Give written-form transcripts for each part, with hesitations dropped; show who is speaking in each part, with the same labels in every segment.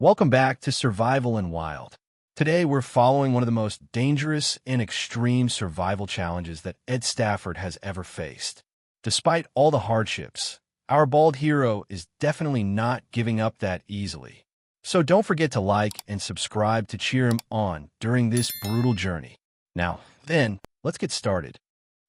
Speaker 1: Welcome back to Survival and Wild. Today we're following one of the most dangerous and extreme survival challenges that Ed Stafford has ever faced. Despite all the hardships, our bald hero is definitely not giving up that easily. So don't forget to like and subscribe to cheer him on during this brutal journey. Then, let's get started.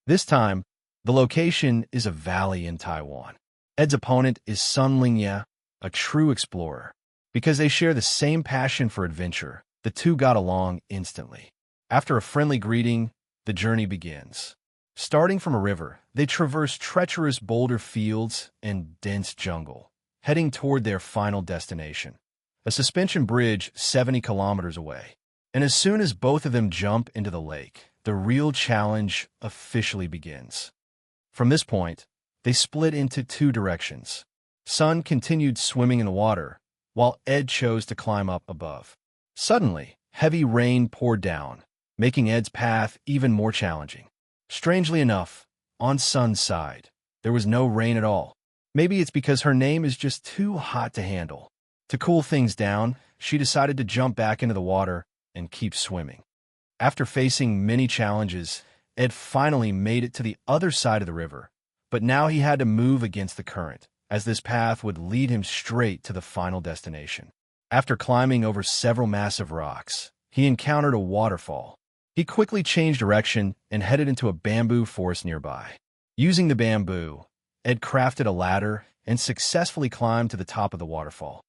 Speaker 1: This time, the location is a valley in Taiwan. Ed's opponent is Sun Lingya, a true explorer. Because they share the same passion for adventure, the two got along instantly. After a friendly greeting, the journey begins. Starting from a river, they traverse treacherous boulder fields and dense jungle, heading toward their final destination, a suspension bridge 70 kilometers away. And as soon as both of them jump into the lake, the real challenge officially begins. From this point, they split into two directions. Sun continued swimming in the water, while Ed chose to climb up above. Suddenly, heavy rain poured down, making Ed's path even more challenging. Strangely enough, on Sun's side, there was no rain at all. Maybe it's because her name is just too hot to handle. To cool things down, she decided to jump back into the water and keep swimming. After facing many challenges, Ed finally made it to the other side of the river, but now he had to move against the current, as this path would lead him straight to the final destination. After climbing over several massive rocks, he encountered a waterfall. He quickly changed direction and headed into a bamboo forest nearby. Using the bamboo, Ed crafted a ladder and successfully climbed to the top of the waterfall.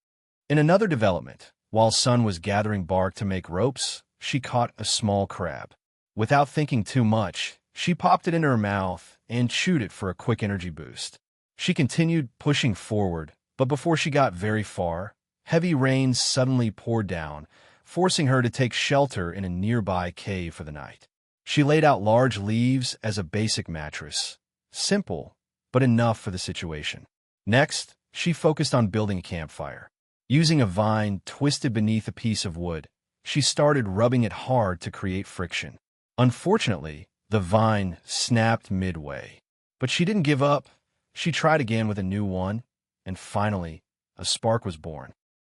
Speaker 1: In another development, while Sun was gathering bark to make ropes, she caught a small crab. Without thinking too much, she popped it into her mouth and chewed it for a quick energy boost. She continued pushing forward, but before she got very far, heavy rain suddenly poured down, forcing her to take shelter in a nearby cave for the night. She laid out large leaves as a basic mattress. Simple, but enough for the situation. Next, she focused on building a campfire. Using a vine twisted beneath a piece of wood, she started rubbing it hard to create friction. Unfortunately, the vine snapped midway. But she didn't give up. She tried again with a new one, and finally, a spark was born.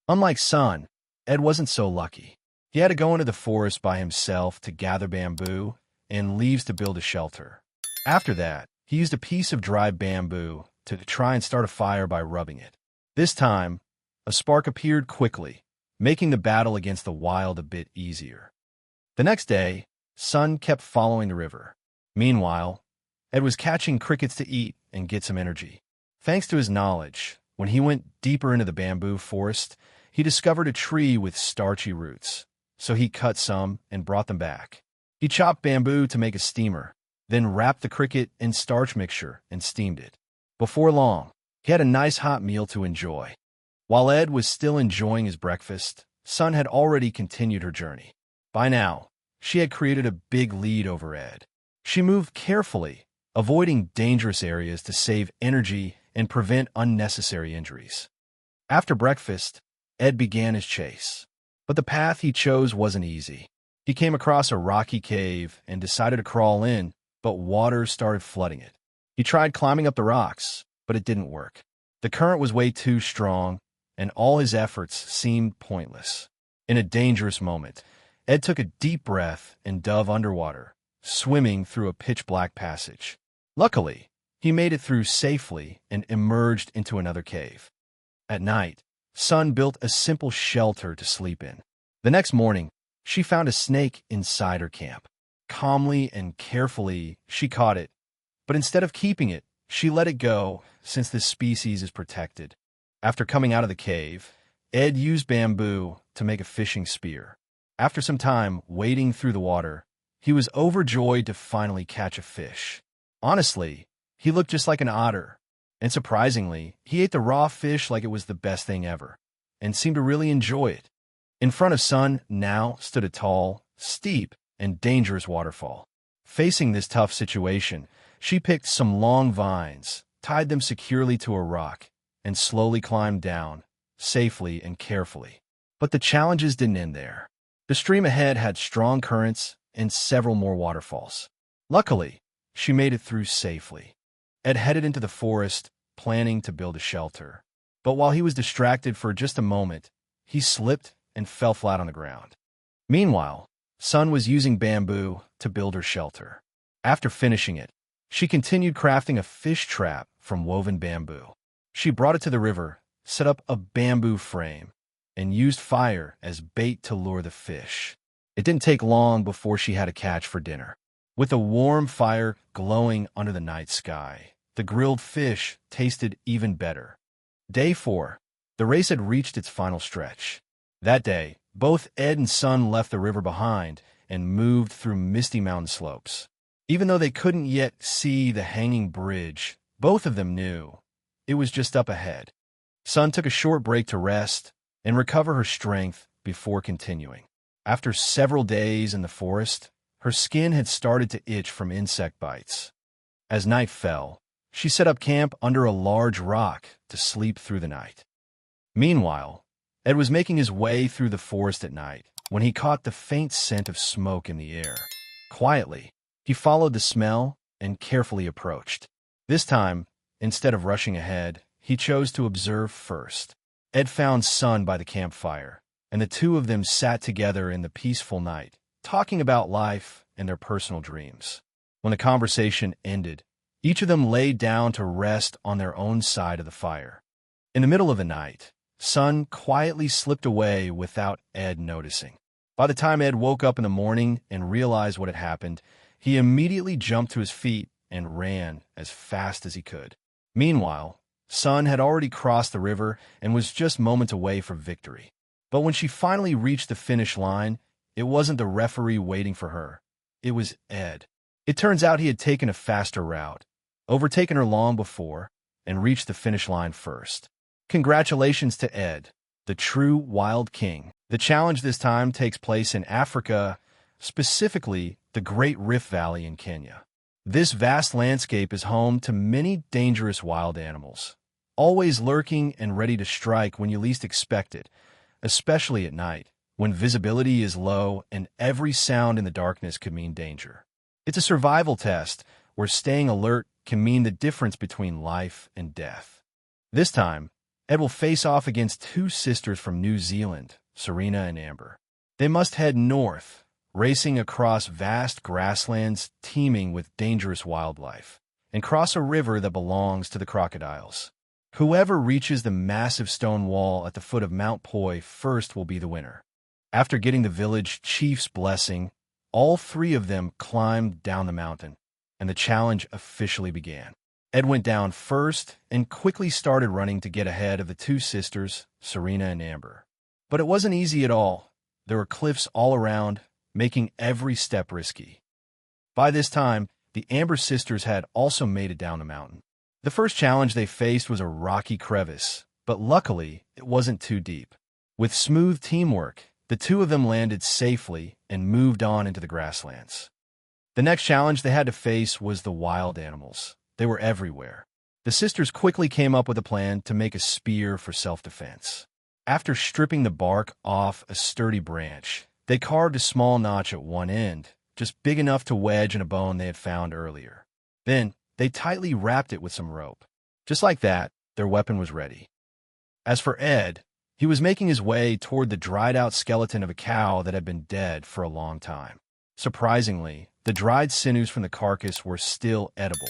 Speaker 1: Unlike Sun, Ed wasn't so lucky. He had to go into the forest by himself to gather bamboo and leaves to build a shelter. After that, he used a piece of dry bamboo to try and start a fire by rubbing it. This time, a spark appeared quickly, making the battle against the wild a bit easier. The next day, Sun kept following the river. Meanwhile, Ed was catching crickets to eat and get some energy. Thanks to his knowledge, when he went deeper into the bamboo forest, he discovered a tree with starchy roots. So he cut some and brought them back. He chopped bamboo to make a steamer, then wrapped the cricket in starch mixture and steamed it. Before long, he had a nice hot meal to enjoy. While Ed was still enjoying his breakfast, Sun had already continued her journey. By now, she had created a big lead over Ed. She moved carefully, avoiding dangerous areas to save energy and prevent unnecessary injuries. After breakfast, Ed began his chase. But the path he chose wasn't easy. He came across a rocky cave and decided to crawl in, but water started flooding it. He tried climbing up the rocks, but it didn't work. The current was way too strong, and all his efforts seemed pointless. In a dangerous moment, Ed took a deep breath and dove underwater, swimming through a pitch-black passage. Luckily, he made it through safely and emerged into another cave. At night, Sun built a simple shelter to sleep in. The next morning, she found a snake inside her camp. Calmly and carefully, she caught it, but instead of keeping it, she let it go since this species is protected. After coming out of the cave, Ed used bamboo to make a fishing spear. After some time wading through the water, he was overjoyed to finally catch a fish. Honestly, he looked just like an otter, and surprisingly, he ate the raw fish like it was the best thing ever, and seemed to really enjoy it. In front of Sun now stood a tall, steep, and dangerous waterfall. Facing this tough situation, she picked some long vines, tied them securely to a rock, and slowly climbed down, safely and carefully. But the challenges didn't end there. The stream ahead had strong currents and several more waterfalls. Luckily, she made it through safely. Ed headed into the forest, planning to build a shelter. But while he was distracted for just a moment, he slipped and fell flat on the ground. Meanwhile, Sun was using bamboo to build her shelter. After finishing it, she continued crafting a fish trap from woven bamboo. She brought it to the river, set up a bamboo frame, and used fire as bait to lure the fish. It didn't take long before she had a catch for dinner. With a warm fire glowing under the night sky, the grilled fish tasted even better. Day 4. The race had reached its final stretch. That day, both Ed and Sun left the river behind and moved through misty mountain slopes. Even though they couldn't yet see the hanging bridge, both of them knew it was just up ahead. Sun took a short break to rest and recover her strength before continuing. After several days in the forest, her skin had started to itch from insect bites. As night fell, she set up camp under a large rock to sleep through the night. Meanwhile, Ed was making his way through the forest at night when he caught the faint scent of smoke in the air. Quietly, he followed the smell and carefully approached. This time, instead of rushing ahead, he chose to observe first. Ed found Sun by the campfire, and the two of them sat together in the peaceful night, talking about life and their personal dreams. When the conversation ended, each of them lay down to rest on their own side of the fire. In the middle of the night, Sun quietly slipped away without Ed noticing. By the time Ed woke up in the morning and realized what had happened, he immediately jumped to his feet and ran as fast as he could. Meanwhile, Sun had already crossed the river and was just moments away from victory. But when she finally reached the finish line, it wasn't the referee waiting for her. It was Ed. It turns out he had taken a faster route, overtaken her long before, and reached the finish line first. Congratulations to Ed, the true wild king. The challenge this time takes place in Africa, specifically the Great Rift Valley in Kenya. This vast landscape is home to many dangerous wild animals, always lurking and ready to strike when you least expect it, especially at night, when visibility is low and every sound in the darkness could mean danger. It's a survival test where staying alert can mean the difference between life and death. This time, Ed will face off against two sisters from New Zealand, Serena and Amber. They must head north, racing across vast grasslands teeming with dangerous wildlife, and cross a river that belongs to the crocodiles. Whoever reaches the massive stone wall at the foot of Mount Poi first will be the winner. After getting the village chief's blessing, all three of them climbed down the mountain, and the challenge officially began. Ed went down first and quickly started running to get ahead of the two sisters, Serena and Amber. But it wasn't easy at all. There were cliffs all around, making every step risky. By this time, the Amber sisters had also made it down the mountain. The first challenge they faced was a rocky crevice, but luckily, it wasn't too deep. With smooth teamwork, the two of them landed safely and moved on into the grasslands. The next challenge they had to face was the wild animals. They were everywhere. The sisters quickly came up with a plan to make a spear for self-defense. After stripping the bark off a sturdy branch, they carved a small notch at one end, just big enough to wedge in a bone they had found earlier. Then, they tightly wrapped it with some rope. Just like that, their weapon was ready. As for Ed, he was making his way toward the dried-out skeleton of a cow that had been dead for a long time. Surprisingly, the dried sinews from the carcass were still edible,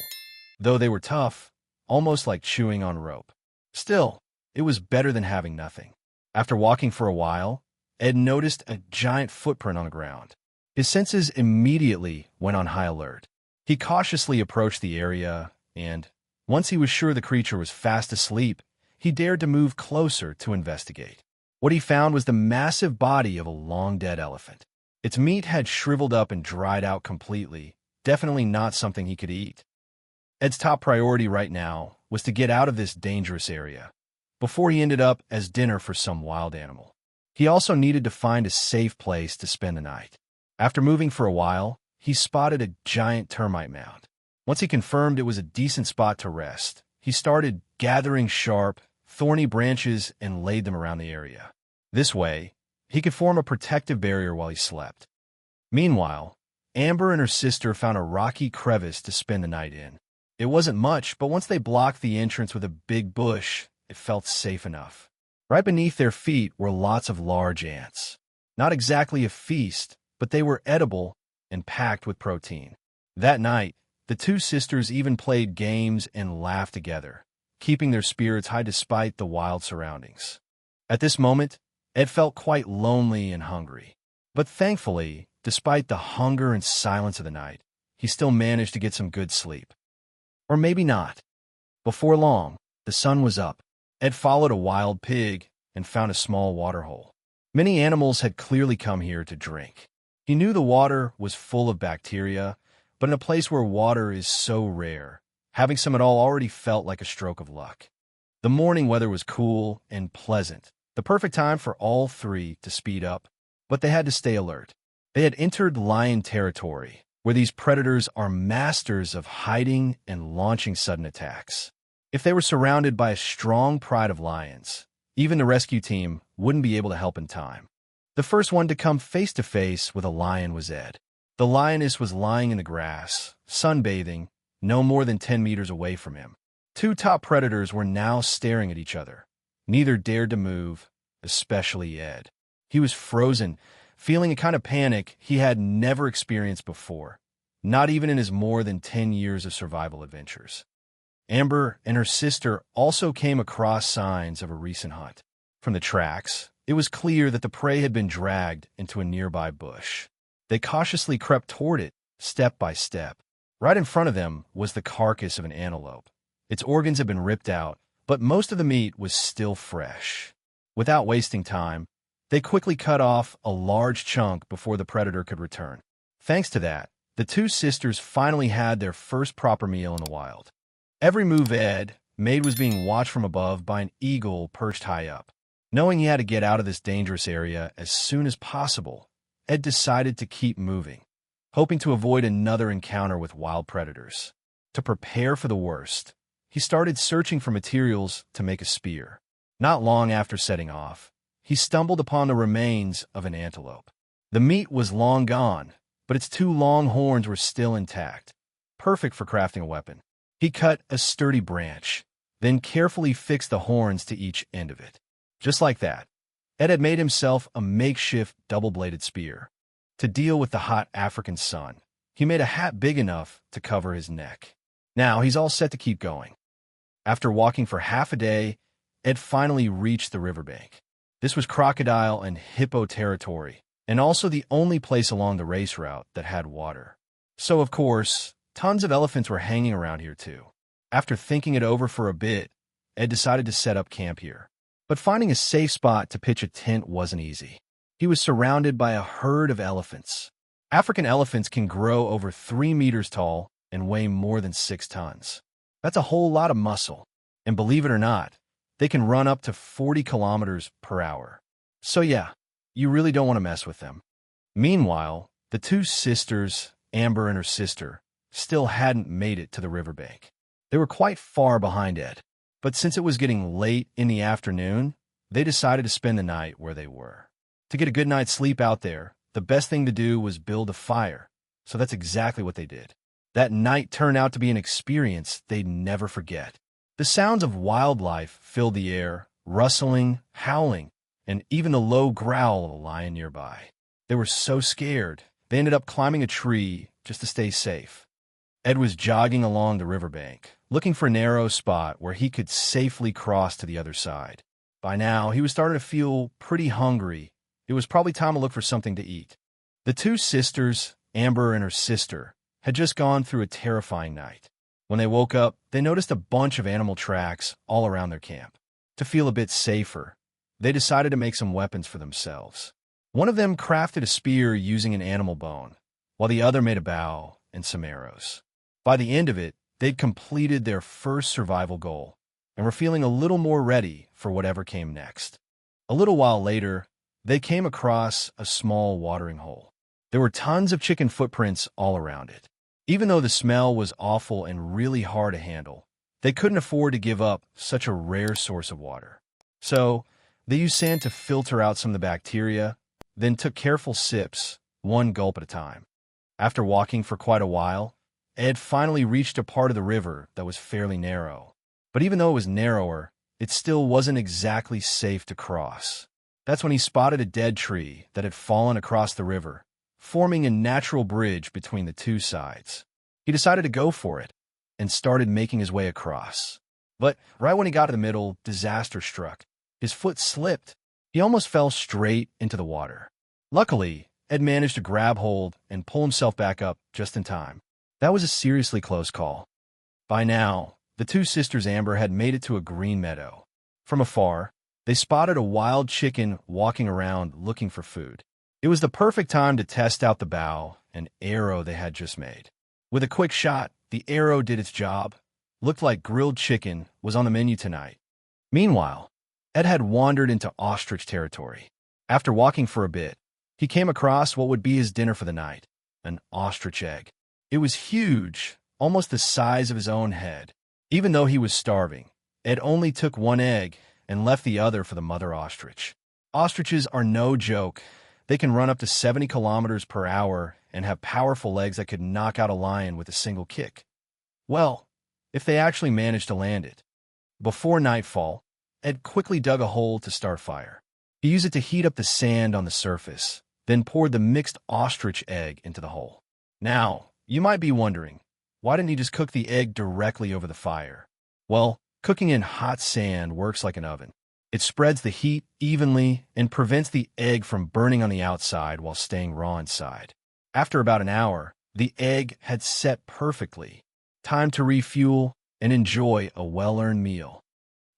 Speaker 1: though they were tough, almost like chewing on rope. Still, it was better than having nothing. After walking for a while, Ed noticed a giant footprint on the ground. His senses immediately went on high alert. He cautiously approached the area, and, once he was sure the creature was fast asleep, he dared to move closer to investigate. What he found was the massive body of a long-dead elephant. Its meat had shriveled up and dried out completely, definitely not something he could eat. Ed's top priority right now was to get out of this dangerous area, before he ended up as dinner for some wild animal. He also needed to find a safe place to spend the night. After moving for a while, he spotted a giant termite mound. Once he confirmed it was a decent spot to rest, he started gathering sharp, thorny branches and laid them around the area. This way, he could form a protective barrier while he slept. Meanwhile, Amber and her sister found a rocky crevice to spend the night in. It wasn't much, but once they blocked the entrance with a big bush, it felt safe enough. Right beneath their feet were lots of large ants. Not exactly a feast, but they were edible and packed with protein. That night, the two sisters even played games and laughed together, keeping their spirits high despite the wild surroundings. At this moment, Ed felt quite lonely and hungry. But thankfully, despite the hunger and silence of the night, he still managed to get some good sleep. Or maybe not. Before long, the sun was up. Ed followed a wild pig and found a small waterhole. Many animals had clearly come here to drink. He knew the water was full of bacteria, but in a place where water is so rare, having some at all already felt like a stroke of luck. The morning weather was cool and pleasant, the perfect time for all three to speed up, but they had to stay alert. They had entered lion territory, where these predators are masters of hiding and launching sudden attacks. If they were surrounded by a strong pride of lions, even the rescue team wouldn't be able to help in time. The first one to come face to face with a lion was Ed. The lioness was lying in the grass, sunbathing, no more than 10 meters away from him. Two top predators were now staring at each other. Neither dared to move, especially Ed. He was frozen, feeling a kind of panic he had never experienced before, not even in his more than 10 years of survival adventures. Amber and her sister also came across signs of a recent hunt. From the tracks, it was clear that the prey had been dragged into a nearby bush. They cautiously crept toward it, step by step. Right in front of them was the carcass of an antelope. Its organs had been ripped out, but most of the meat was still fresh. Without wasting time, they quickly cut off a large chunk before the predator could return. Thanks to that, the two sisters finally had their first proper meal in the wild. Every move Ed made was being watched from above by an eagle perched high up. Knowing he had to get out of this dangerous area as soon as possible, Ed decided to keep moving, hoping to avoid another encounter with wild predators. To prepare for the worst, he started searching for materials to make a spear. Not long after setting off, he stumbled upon the remains of an antelope. The meat was long gone, but its two long horns were still intact, perfect for crafting a weapon. He cut a sturdy branch, then carefully fixed the horns to each end of it. Just like that, Ed had made himself a makeshift double-bladed spear. To deal with the hot African sun, he made a hat big enough to cover his neck. Now he's all set to keep going. After walking for half a day, Ed finally reached the riverbank. This was crocodile and hippo territory, and also the only place along the race route that had water. So, of course, tons of elephants were hanging around here too. After thinking it over for a bit, Ed decided to set up camp here. But finding a safe spot to pitch a tent wasn't easy. He was surrounded by a herd of elephants. African elephants can grow over 3 meters tall and weigh more than 6 tons. That's a whole lot of muscle. And believe it or not, they can run up to 40 kilometers per hour. So yeah, you really don't want to mess with them. Meanwhile, the two sisters, Amber and her sister, still hadn't made it to the riverbank. They were quite far behind Ed, but since it was getting late in the afternoon, they decided to spend the night where they were. To get a good night's sleep out there, the best thing to do was build a fire, so that's exactly what they did. That night turned out to be an experience they'd never forget. The sounds of wildlife filled the air, rustling, howling, and even the low growl of a lion nearby. They were so scared, they ended up climbing a tree just to stay safe. Ed was jogging along the riverbank, looking for a narrow spot where he could safely cross to the other side. By now, he was starting to feel pretty hungry. It was probably time to look for something to eat. The two sisters, Amber and her sister, had just gone through a terrifying night. When they woke up, they noticed a bunch of animal tracks all around their camp. To feel a bit safer, they decided to make some weapons for themselves. One of them crafted a spear using an animal bone, while the other made a bow and some arrows. By the end of it, they'd completed their first survival goal and were feeling a little more ready for whatever came next. A little while later, they came across a small watering hole. There were tons of chicken footprints all around it. Even though the smell was awful and really hard to handle, they couldn't afford to give up such a rare source of water. So, they used sand to filter out some of the bacteria, then took careful sips, one gulp at a time. After walking for quite a while, Ed finally reached a part of the river that was fairly narrow. But even though it was narrower, it still wasn't exactly safe to cross. That's when he spotted a dead tree that had fallen across the river, forming a natural bridge between the two sides. He decided to go for it and started making his way across. But right when he got to the middle, disaster struck. His foot slipped. He almost fell straight into the water. Luckily, Ed managed to grab hold and pull himself back up just in time. That was a seriously close call. By now, the two sisters Amber had made it to a green meadow. From afar, they spotted a wild chicken walking around looking for food. It was the perfect time to test out the bow and arrow they had just made. With a quick shot, the arrow did its job. Looked like grilled chicken was on the menu tonight. Meanwhile, Ed had wandered into ostrich territory. After walking for a bit, he came across what would be his dinner for the night, an ostrich egg. It was huge, almost the size of his own head. Even though he was starving, Ed only took one egg and left the other for the mother ostrich. Ostriches are no joke. They can run up to 70 kilometers per hour and have powerful legs that could knock out a lion with a single kick. Well, if they actually managed to land it. Before nightfall, Ed quickly dug a hole to start fire. He used it to heat up the sand on the surface, then poured the mixed ostrich egg into the hole. Now, you might be wondering, why didn't he just cook the egg directly over the fire? Well, cooking in hot sand works like an oven. It spreads the heat evenly and prevents the egg from burning on the outside while staying raw inside. After about an hour, the egg had set perfectly. Time to refuel and enjoy a well-earned meal.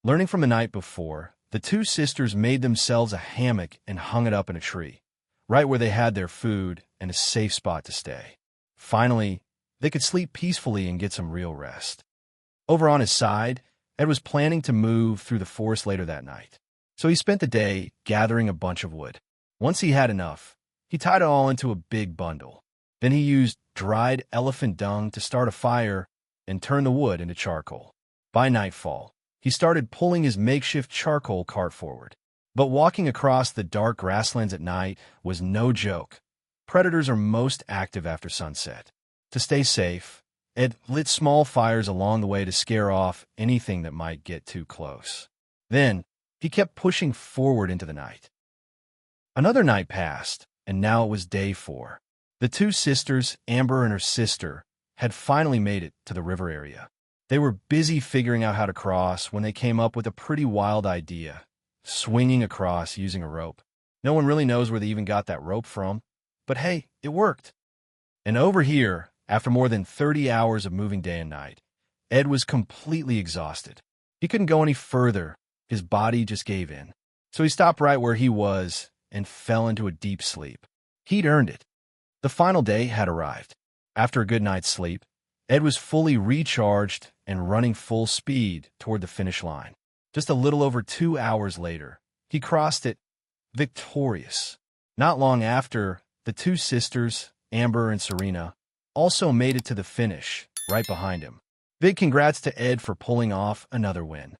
Speaker 1: Learning from the night before, the two sisters made themselves a hammock and hung it up in a tree, right where they had their food and a safe spot to stay. Finally, they could sleep peacefully and get some real rest. Over on his side, Ed was planning to move through the forest later that night, so he spent the day gathering a bunch of wood. Once he had enough, he tied it all into a big bundle. Then he used dried elephant dung to start a fire and turn the wood into charcoal. By nightfall, he started pulling his makeshift charcoal cart forward. But walking across the dark grasslands at night was no joke. Predators are most active after sunset. To stay safe, Ed lit small fires along the way to scare off anything that might get too close. Then, he kept pushing forward into the night. Another night passed, and now it was day 4. The two sisters, Amber and her sister, had finally made it to the river area. They were busy figuring out how to cross when they came up with a pretty wild idea, swinging across using a rope. No one really knows where they even got that rope from, but hey, it worked. And over here, after more than 30 hours of moving day and night, Ed was completely exhausted. He couldn't go any further. His body just gave in. So he stopped right where he was and fell into a deep sleep. He'd earned it. The final day had arrived. After a good night's sleep, Ed was fully recharged and running full speed toward the finish line. Just a little over 2 hours later, he crossed it, victorious. Not long after, the two sisters, Amber and Serena, also made it to the finish, right behind him. Big congrats to Ed for pulling off another win.